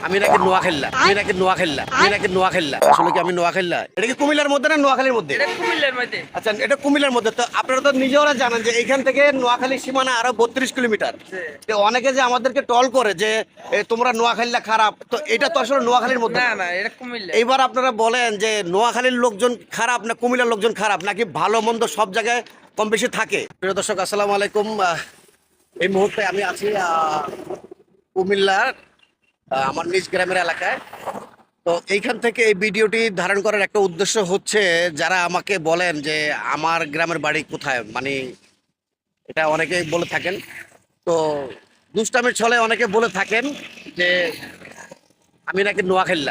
আমি নাকি নোয়াখালী আসলে কি আমি নোয়াখালী? এটা কি কুমিল্লার মধ্যে না নোয়াখালীর মধ্যে? এটা কুমিল্লার মধ্যে। আচ্ছা, এটা কুমিল্লার মধ্যে। তো আপনারা তো নিজেরা জানেন যে এখান থেকে নোয়াখালী সীমানা আরো 32 কিলোমিটার। তো অনেকে যে আমাদেরকে টল করে যে তোমরা নোয়াখালীরা খারাপ, তো এটা তো আসলে নোয়াখালীর মধ্যে না না, এটা কুমিল্লা। এইবার আপনারা বলেন যে নোয়াখালীর লোকজন খারাপ না কুমিল্লার লোকজন খারাপ, নাকি ভালো মন্দ সব জায়গায় কম বেশি থাকে? প্রিয় দর্শক, আসসালামু আলাইকুম। এই মুহূর্তে আমি আছি কুমিল্লার আমার নিজ গ্রামের এলাকায়। তো এইখান থেকে এই ভিডিওটি ধারণ করার একটা উদ্দেশ্য হচ্ছে, যারা আমাকে বলেন যে আমার গ্রামের বাড়ি কোথায়, মানে এটা অনেকেই বলে থাকেন। তো দুষ্টামির ছলে অনেকে বলে থাকেন যে আমি নাকি নোয়াখালী।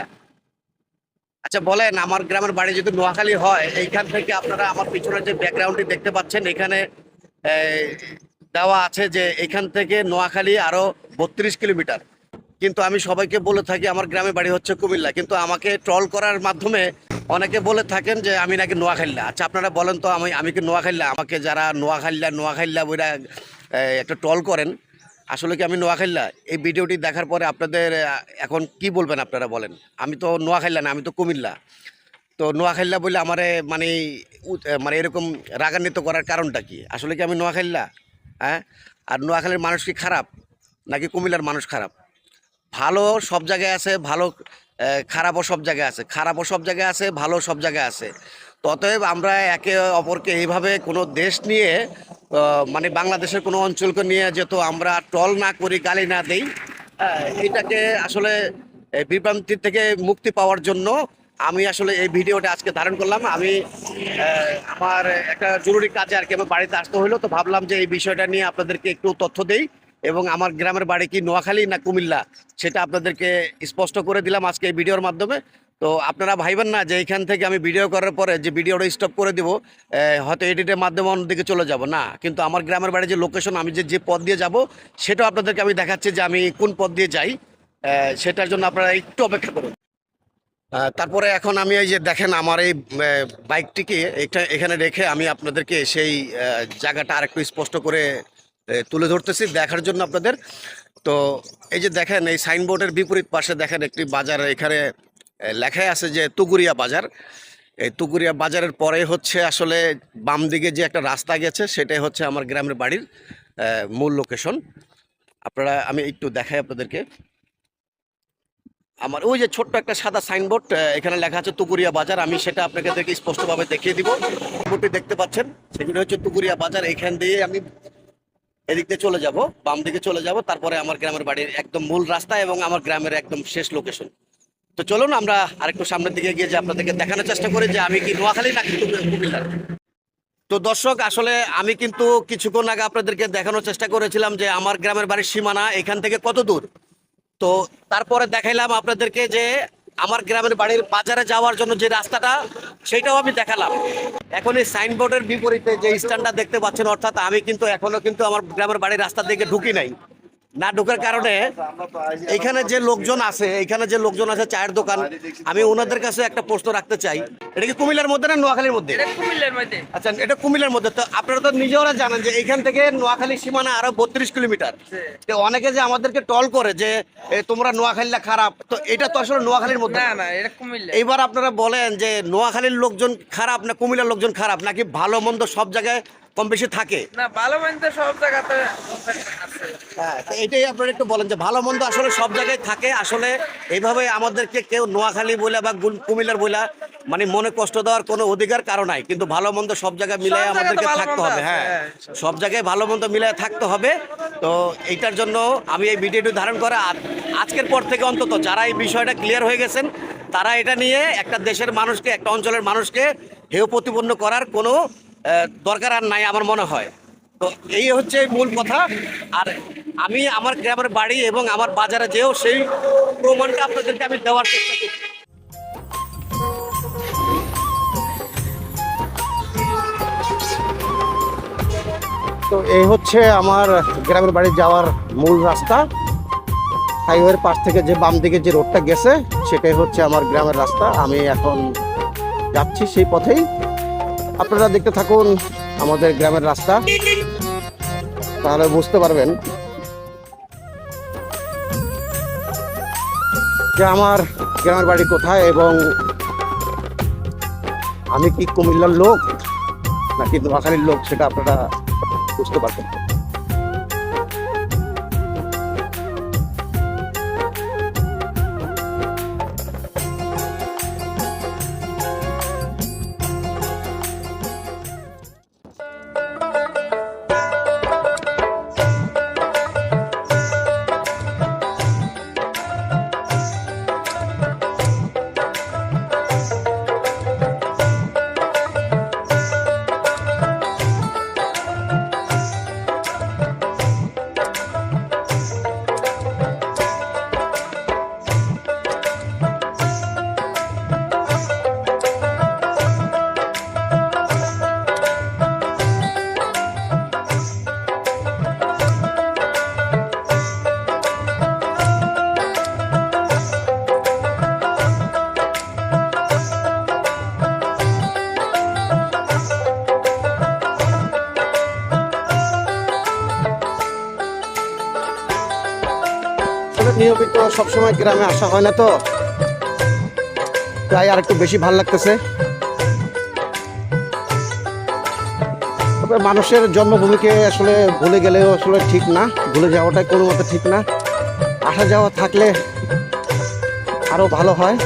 আচ্ছা বলেন, আমার গ্রামের বাড়ি যদি নোয়াখালী হয়, এইখান থেকে আপনারা আমার পিছনে যে ব্যাকগ্রাউন্ডটি দেখতে পাচ্ছেন, এখানে দেওয়া আছে যে এখান থেকে নোয়াখালী আরো 32 কিলোমিটার। কিন্তু আমি সবাইকে বলে থাকি আমার গ্রামের বাড়ি হচ্ছে কুমিল্লা, কিন্তু আমাকে ট্রল করার মাধ্যমে অনেকে বলে থাকেন যে আমি নাকি নোয়াখালী। আচ্ছা আপনারা বলেন তো, আমি কি নোয়াখালী? আমাকে যারা নোয়াখালী বইরা একটা ট্রল করেন, আসলে কি আমি নোয়াখালী? এই ভিডিওটি দেখার পরে আপনাদের এখন কি বলবেন আপনারা বলেন? আমি তো নোয়াখালী না, আমি তো কুমিল্লা। তো নোয়াখালী বলে আমারে মানে মানে এরকম রাগান্বিত করার কারণটা কি? আসলে কি আমি নোয়াখালী? হ্যাঁ, আর নোয়াখালীর মানুষ কি খারাপ নাকি কুমিল্লার মানুষ খারাপ? ভালো সব জায়গায় আছে, ভালো খারাপও সব জায়গায় আছে, খারাপও সব জায়গায় আছে, ভালো সব জায়গায় আছে। অতএব আমরা একে অপরকে এইভাবে কোনো দেশ নিয়ে মানে বাংলাদেশের কোনো অঞ্চলকে নিয়ে যেহেতু আমরা ট্রল না করি, গালি না দেই, এটাকে আসলে বিভ্রান্তির থেকে মুক্তি পাওয়ার জন্য আমি আসলে এই ভিডিওটা আজকে ধারণ করলাম। আমি আমার একটা জরুরি কাজে আর কি আমার বাড়িতে আসতে হলো, তো ভাবলাম যে এই বিষয়টা নিয়ে আপনাদেরকে একটু তথ্য দেই এবং আমার গ্রামের বাড়ি কি নোয়াখালী না কুমিল্লা সেটা আপনাদেরকে স্পষ্ট করে দিলাম আজকে এই ভিডিওর মাধ্যমে। তো আপনারা ভাইবেন না যে এইখান থেকে আমি ভিডিও করার পরে যে ভিডিওটা স্টপ করে দিব, হয়তো এডিটের মাধ্যমে অন্যদিকে চলে যাব না, কিন্তু আমার গ্রামের বাড়ি যে লোকেশন, আমি যে পথ দিয়ে যাব সেটাও আপনাদেরকে আমি দেখাচ্ছি যে আমি কোন পথ দিয়ে যাই। সেটার জন্য আপনারা একটু অপেক্ষা করুন। তারপরে এখন আমি এই যে দেখেন আমার এই বাইকটিকে এখানে রেখে আমি আপনাদেরকে সেই জায়গাটা আরেকটু স্পষ্ট করে তুলে ধরতেছি দেখার জন্য আপনাদের। তো এই যে দেখেন এই সাইনবোর্ডের বিপরীত পাশে দেখেন একটি বাজার, এখানে লেখাই আছে যে তুগুরিয়া বাজার। এই তুগুরিয়া বাজারের পরে হচ্ছে আসলে বাম দিকে যে একটা রাস্তা গেছে, সেটাই হচ্ছে আমার গ্রামের বাড়ির মূল লোকেশন। আপনারা আমি একটু দেখাই আপনাদেরকে। আমার ওই যে ছোট্ট একটা সাদা সাইনবোর্ড, এখানে লেখা আছে তুগুরিয়া বাজার, আমি সেটা আপনাকে স্পষ্টভাবে দেখিয়ে দিব। সাইনবোর্ডটি দেখতে পাচ্ছেন, সেগুলো হচ্ছে তুগুরিয়া বাজার। এখান দিয়ে আমি এদিক দিয়ে চলে যাব, বাম দিকে চলে যাব, তারপরে আমার গ্রামের বাড়ির একদম মূল রাস্তা এবং আমার গ্রামের একদম শেষ লোকেশন। তো চলুন আমরা আরেকটু সামনের দিকে গিয়ে যে আপনাদেরকে দেখানোর চেষ্টা করি যে আমি কি নোয়াখালী নাকি কুমিল্লা। তো দর্শক, আসলে আমি কিন্তু কিছুক্ষণ আগে আপনাদেরকে দেখানোর চেষ্টা করেছিলাম যে আমার গ্রামের বাড়ির সীমানা এখান থেকে কত দূর। তো তারপরে দেখাইলাম আপনাদেরকে যে আমার গ্রামের বাড়ির বাজারে যাওয়ার জন্য যে রাস্তাটা, সেটাও আমি দেখালাম। এখন এই সাইনবোর্ডের বিপরীতে যে স্ট্যান্ডটা দেখতে পাচ্ছেন, অর্থাৎ আমি কিন্তু এখনো কিন্তু আমার গ্রামের বাড়ির রাস্তা দিকে ঢুকি নাই। না ঢোকার কারণে এখানে যে লোকজন আছে চায়ের দোকান, আমি ওনাদের কাছে একটা প্রশ্ন রাখতে চাই। এটা কি কুমিল্লার মধ্যে না নোয়াখালীর মধ্যে? এটা কুমিল্লার মধ্যে। আচ্ছা, এটা কুমিল্লার মধ্যে। তো আপনারা তো নিজেরা জানেন যে এখান থেকে নোয়াখালী সীমানা আরো 32 কিলোমিটার। তো অনেকে যে আমাদেরকে টল করে যে তোমরা নোয়াখালীরা খারাপ, তো এটা তো আসলে নোয়াখালীর মধ্যে না না, এটা কুমিল্লা। এইবার আপনারা বলেন যে নোয়াখালীর লোকজন খারাপ না কুমিল্লার লোকজন খারাপ, নাকি ভালো মন্দ সব জায়গায় কম বেশি থাকে? না, ভালো মন্দ সব জায়গাতে আছে। হ্যাঁ, তো এটাই আপনারা একটু বলেন যে ভালো মন্দ আসলে সব জায়গায় থাকে। আসলে এইভাবে আমাদেরকে কেউ নোয়াখালী বলে বা কুমিল্লার বলে মানে মনে কষ্ট দেওয়ার কোনো অধিকার কারো নাই, কিন্তু ভালো মন্দ সব জায়গায় মিলাই সব জায়গায় তো আমাদেরকে ভালো থাকতে মন্দ হবে। আছে, হ্যাঁ, হ্যাঁ, সব জায়গায় ভালো মন্দ মিলাই থাকতে হবে। তো এইটার জন্য আমি এই ভিডিওটি ধারণ করা, আর আজকের পর থেকে অন্তত যারা এই বিষয়টা ক্লিয়ার হয়ে গেছেন, তারা এটা নিয়ে একটা দেশের মানুষকে, একটা অঞ্চলের মানুষকে হেয় প্রতিপন্ন করার কোনো দরকার আর নাই আমার মনে হয়। তো এই হচ্ছে মূল কথা। আর আমি আমার গ্রামের বাড়ি এবং আমার বাজারে যেও সেই প্রমাণটা আপনাদেরকে আমি দেওয়ার চেষ্টা করছি। তো এই হচ্ছে আমার গ্রামের বাড়ি যাওয়ার মূল রাস্তা। হাইওয়ের পাশ থেকে যে বাম দিকে যে রোডটা গেছে, সেটাই হচ্ছে আমার গ্রামের রাস্তা। আমি এখন যাচ্ছি সেই পথেই। আপনারা দেখতে থাকুন আমাদের গ্রামের রাস্তা, তাহলে বুঝতে পারবেন। যে আমার গ্রামের বাড়ি কোথায় এবং আমি কি কুমিল্লার লোক নাকি নোয়াখালীর লোক সেটা আপনারা বুঝতে পারবেন। নিয়মিত সবসময় গ্রামে আসা হয় না, তো তাই আর একটু বেশি ভালো লাগতেছে। তবে মানুষের জন্মভূমিকে আসলে ভুলে গেলেও আসলে ঠিক না, ভুলে যাওয়াটাই কোনো মতে ঠিক না। আসা যাওয়া থাকলে আরো ভালো হয়।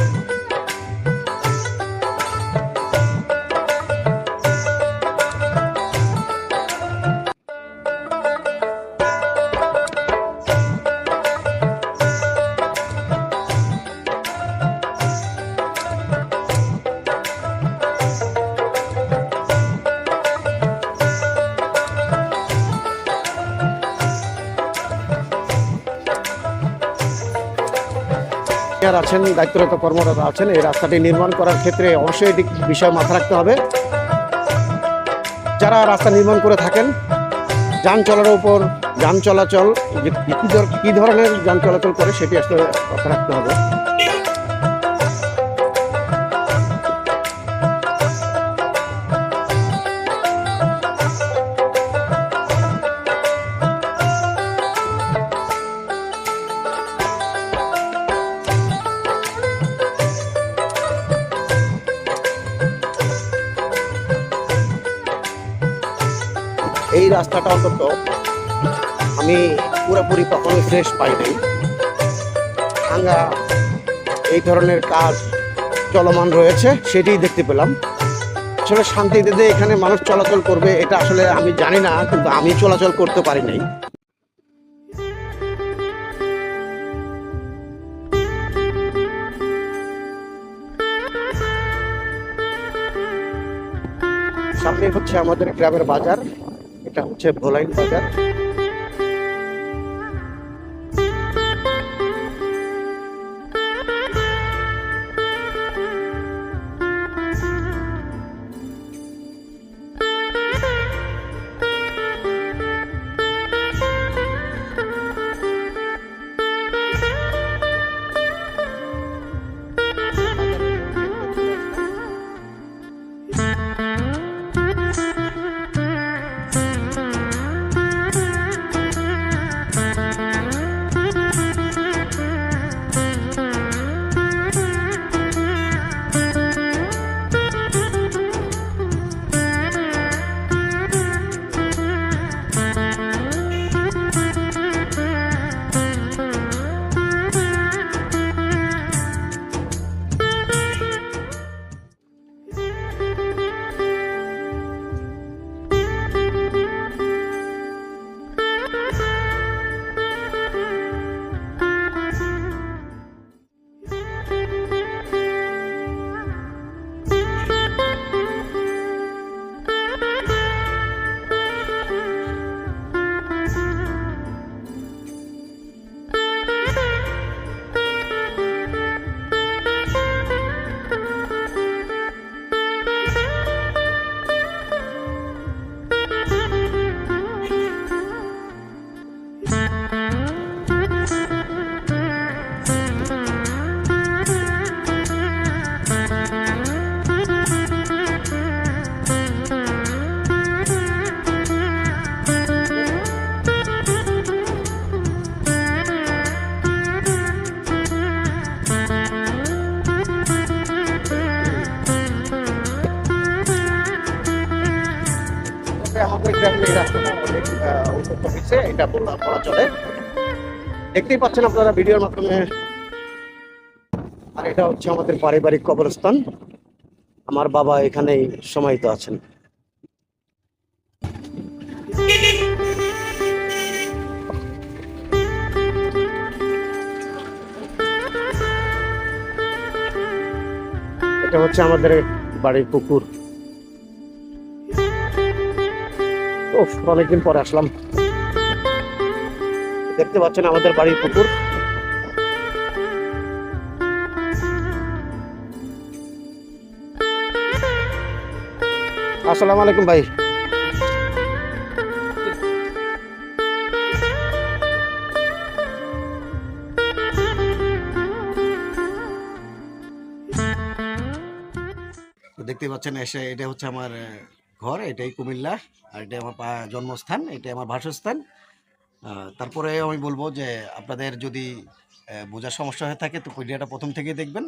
আছেন দায়িত্বরত কর্মরত আছেন, এই রাস্তাটি নির্মাণ করার ক্ষেত্রে অবশ্যই এটি বিষয় মাথায় রাখতে হবে। যারা রাস্তা নির্মাণ করে থাকেন, যান চলার উপর যান চলাচল কি ধরনের যান চলাচল করে সেটি আসলে মাথায় রাখতে হবে। এই রাস্তাটা অন্তত আমি পুরোপুরি কখনো ফ্রেশ পাই নাই। ভাঙা এই ধরনের কাজ চলমান রয়েছে, সেটাই দেখতে পেলাম। আসলে শান্তিতে এখানে মানুষ চলাচল করবে এটা আসলে আমি জানি না, কিন্তু আমি চলাচল করতে পারি নাই। সামনে হচ্ছে আমাদের গ্রামের বাজার, এটা হচ্ছে ভোলাইন বাজার। এক্স্যাক্টলি রাস্তাটা অনেক উন্নত হয়েছে, এটা বলা চলে। দেখতেই পাচ্ছেন আপনারা ভিডিওর মাধ্যমে। আর এটা হচ্ছে আমাদের পারিবারিক কবরস্থান। আমার বাবা এখানেই সমাহিত আছেন। এটা হচ্ছে আমাদের বাড়ির পুকুর। উফ, অনেকদিন পরে আসলাম। দেখতে পাচ্ছেন আমাদের বাড়ির পুকুর। আসসালামু আলাইকুম ভাই। তো দেখতে পাচ্ছেন এসে, এটা হচ্ছে আমার ঘর, এটাই কুমিল্লা। আর এটা আমার জন্মস্থান, এটা আমার বাসস্থান। তারপরে আমি বলবো যে আপনাদের যদি বোঝার সমস্যা হয়ে থাকে তো ভিডিওটা প্রথম থেকেই দেখবেন।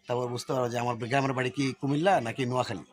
তারপর বুঝতে পারবো যে আমার গ্রামের বাড়ি কি কুমিল্লা নাকি নোয়াখালী।